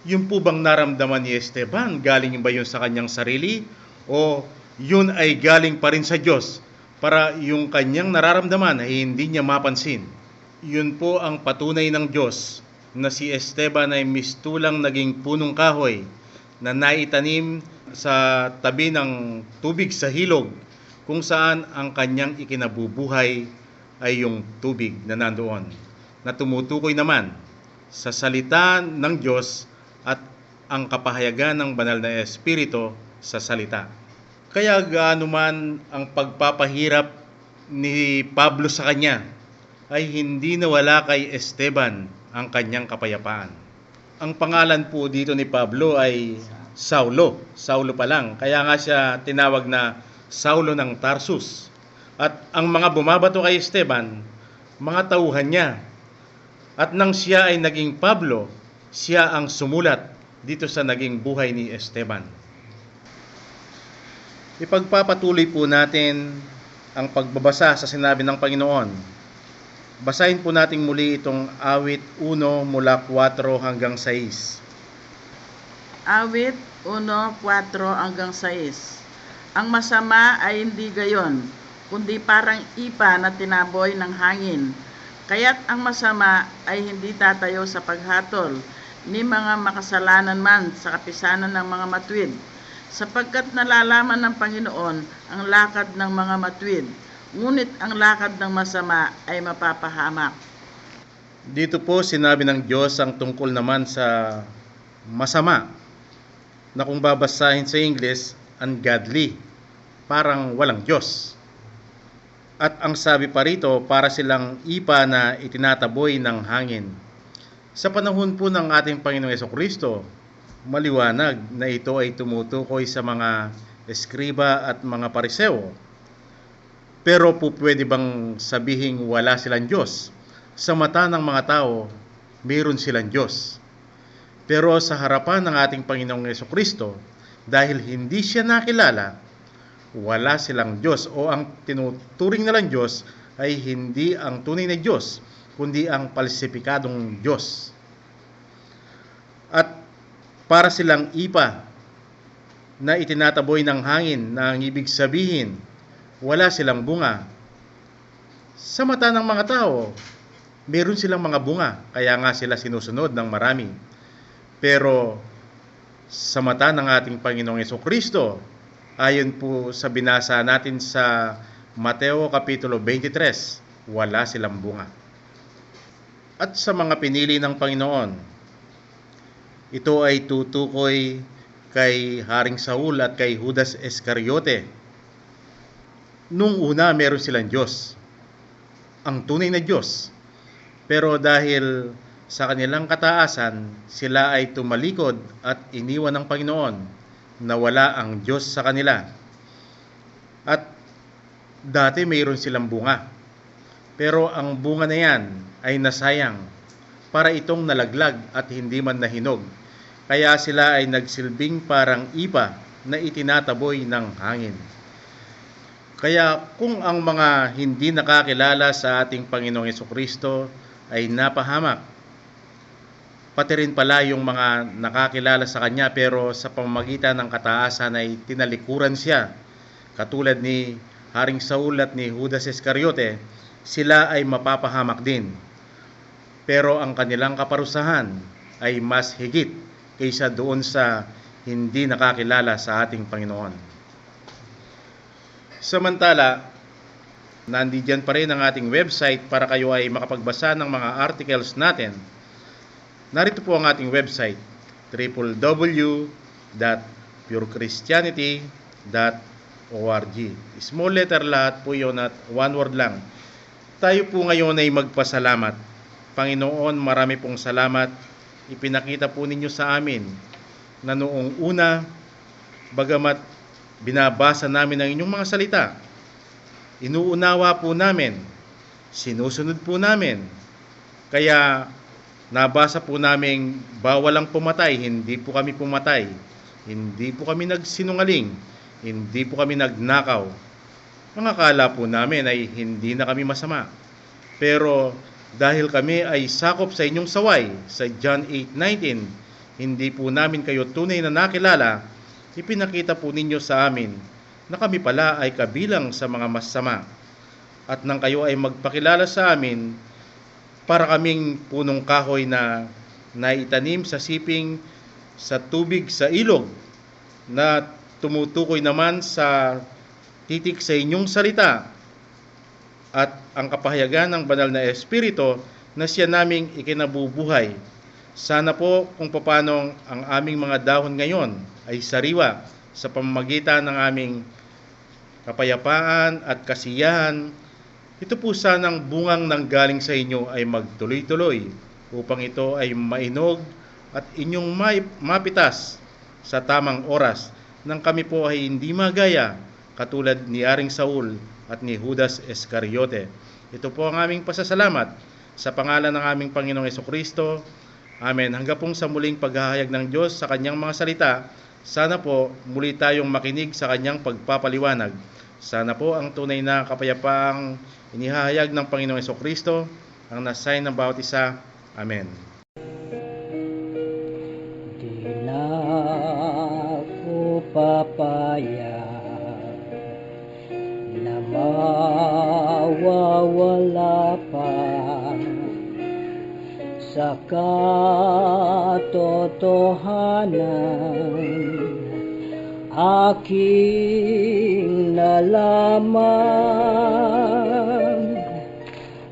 S2: Yung po bang naramdaman ni Esteban, galing ba yun sa kanyang sarili o yun ay galing pa rin sa Diyos para yung kanyang nararamdaman ay hindi niya mapansin? Yun po ang patunay ng Diyos na si Esteban ay mistulang naging punong kahoy na naitanim sa tabi ng tubig sa hilog, kung saan ang kanyang ikinabubuhay ay yung tubig na nandoon, na tumutukoy naman sa salita ng Diyos at ang kapahayagan ng banal na Espiritu sa salita. Kaya gaano man ang pagpapahirap ni Pablo sa kanya, ay hindi nawala kay Esteban ang kanyang kapayapaan. Ang pangalan po dito ni Pablo ay Saulo. Saulo pa lang. Kaya nga siya tinawag na Saulo ng Tarsus. At ang mga bumabato kay Esteban, mga tauhan niya. At nang siya ay naging Pablo, siya ang sumulat dito sa naging buhay ni Esteban. Ipagpapatuloy po natin ang pagbabasa sa sinabi ng Panginoon. Basahin po natin muli itong awit 1 mula 4 hanggang 6.
S3: Awit 1:4 hanggang 6. Ang masama ay hindi gayon, kundi parang ipa na tinaboy ng hangin. Kaya't ang masama ay hindi tatayo sa paghatol, ni mga makasalanan man sa kapisanan ng mga matuwid, sapagkat nalalaman ng Panginoon ang lakad ng mga matuwid, ngunit ang lakad ng masama ay mapapahamak.
S2: Dito po sinabi ng Diyos ang tungkol naman sa masama, na kung babasahin sa English, ungodly, parang walang Diyos. At ang sabi pa rito, para silang ipa na itinataboy ng hangin. Sa panahon po ng ating Panginoong Jesucristo, maliwanag na ito ay tumutukoy sa mga eskriba at mga pariseo. Pero po pwede bang sabihing wala silang Diyos? Sa mata ng mga tao, mayroon silang Diyos. Pero sa harapan ng ating Panginoong Jesucristo, dahil hindi siya nakilala, wala silang Diyos, o ang tinuturing nilang Diyos ay hindi ang tunay na Diyos, kundi ang palsipikadong Diyos. At para silang ipa na itinataboy ng hangin, na ang ibig sabihin, wala silang bunga. Sa mata ng mga tao, meron silang mga bunga, kaya nga sila sinusunod ng marami. Pero sa mata ng ating Panginoong Jesucristo, ayon po sa binasa natin sa Mateo Kapitulo 23, wala silang bunga. At sa mga pinili ng Panginoon, ito ay tutukoy kay Haring Saul at kay Judas Iscariote. Nung una, meron silang Diyos, ang tunay na Diyos. Pero dahil sa kanilang kataasan, sila ay tumalikod at iniwan ng Panginoon, na wala ang Diyos sa kanila. At dati mayroon silang bunga, pero ang bunga na yan ay nasayang, para itong nalaglag at hindi man nahinog. Kaya sila ay nagsilbing parang ipa na itinataboy ng hangin. Kaya kung ang mga hindi nakakilala sa ating Panginoong Jesucristo ay napahamak, pati rin pala yung mga nakakilala sa Kanya pero sa pamamagitan ng kataasan ay tinalikuran siya, katulad ni Haring Saul at ni Judas Iscariote, sila ay mapapahamak din. Pero ang kanilang kaparusahan ay mas higit kaysa doon sa hindi nakakilala sa ating Panginoon. Samantala, nandiyan pa rin ang ating website para kayo ay makapagbasa ng mga articles natin. Narito po ang ating website, www.purechristianity.org. Small letter lahat po yun at one word lang. Tayo po ngayon ay magpasalamat. Panginoon, marami pong salamat. Ipinakita po ninyo sa amin na noong una, bagamat binabasa namin ang inyong mga salita, inuunawa po namin, sinusunod po namin. Kaya nabasa po namin bawal ang pumatay, hindi po kami pumatay, hindi po kami nagsinungaling, hindi po kami nagnakaw. Ang akala po namin ay hindi na kami masama. Pero dahil kami ay sakop sa inyong saway, sa John 8:19, hindi po namin kayo tunay na nakilala, ipinakita po ninyo sa amin na kami pala ay kabilang sa mga masama. At nang kayo ay magpakilala sa amin, para kaming punong kahoy na naitanim sa siping, sa tubig, sa ilog, na tumutukoy naman sa titik sa inyong salita at ang kapahayagan ng banal na Espiritu na siya naming ikinabubuhay. Sana po kung paano ang aming mga dahon ngayon ay sariwa sa pamamagitan ng aming kapayapaan at kasiyahan. Ito po sanang bungang nanggaling sa inyo ay magtuloy-tuloy upang ito ay mainog at inyong mapitas sa tamang oras nang kami po ay hindi magaya katulad ni Aring Saul at ni Judas Iscariote. Ito po ang aming pasasalamat sa pangalan ng aming Panginoong Jesucristo. Amen. Hanggang pong sa muling paghahayag ng Diyos sa kanyang mga salita, sana po muli tayong makinig sa kanyang pagpapaliwanag. Sana po ang tunay na kapayapaang inihahayag ng Panginoong Jesucristo ang nasayn ng bawat isa. Amen.
S1: Di na ako papayag na mawawala pa sa katotohanan aking nalaman.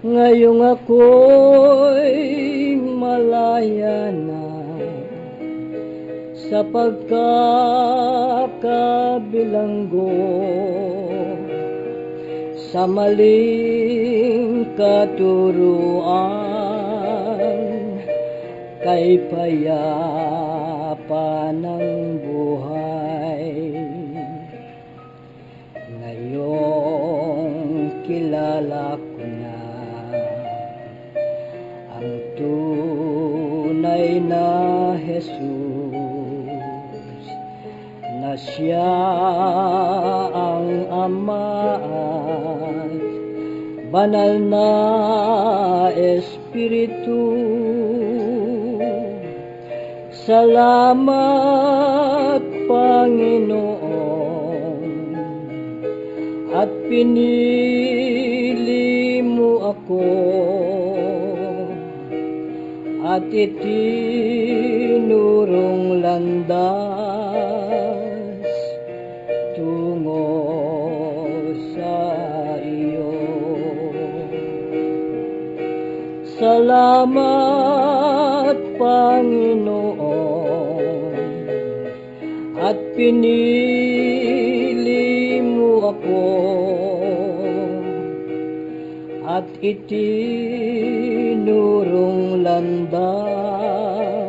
S1: Ngayong ako'y malaya na sa pagkakabilanggo sa maling katuruan kay payapa ng buhay. Ngayong kilala ko na ang tunay na Jesus, na siya ang Ama at banal na Espiritu. Salamat, Panginoon, at pinili mo ako at itinurong landas tungo sa iyo. Salamat, Panginoon, at pinili mo ako at itinurong landas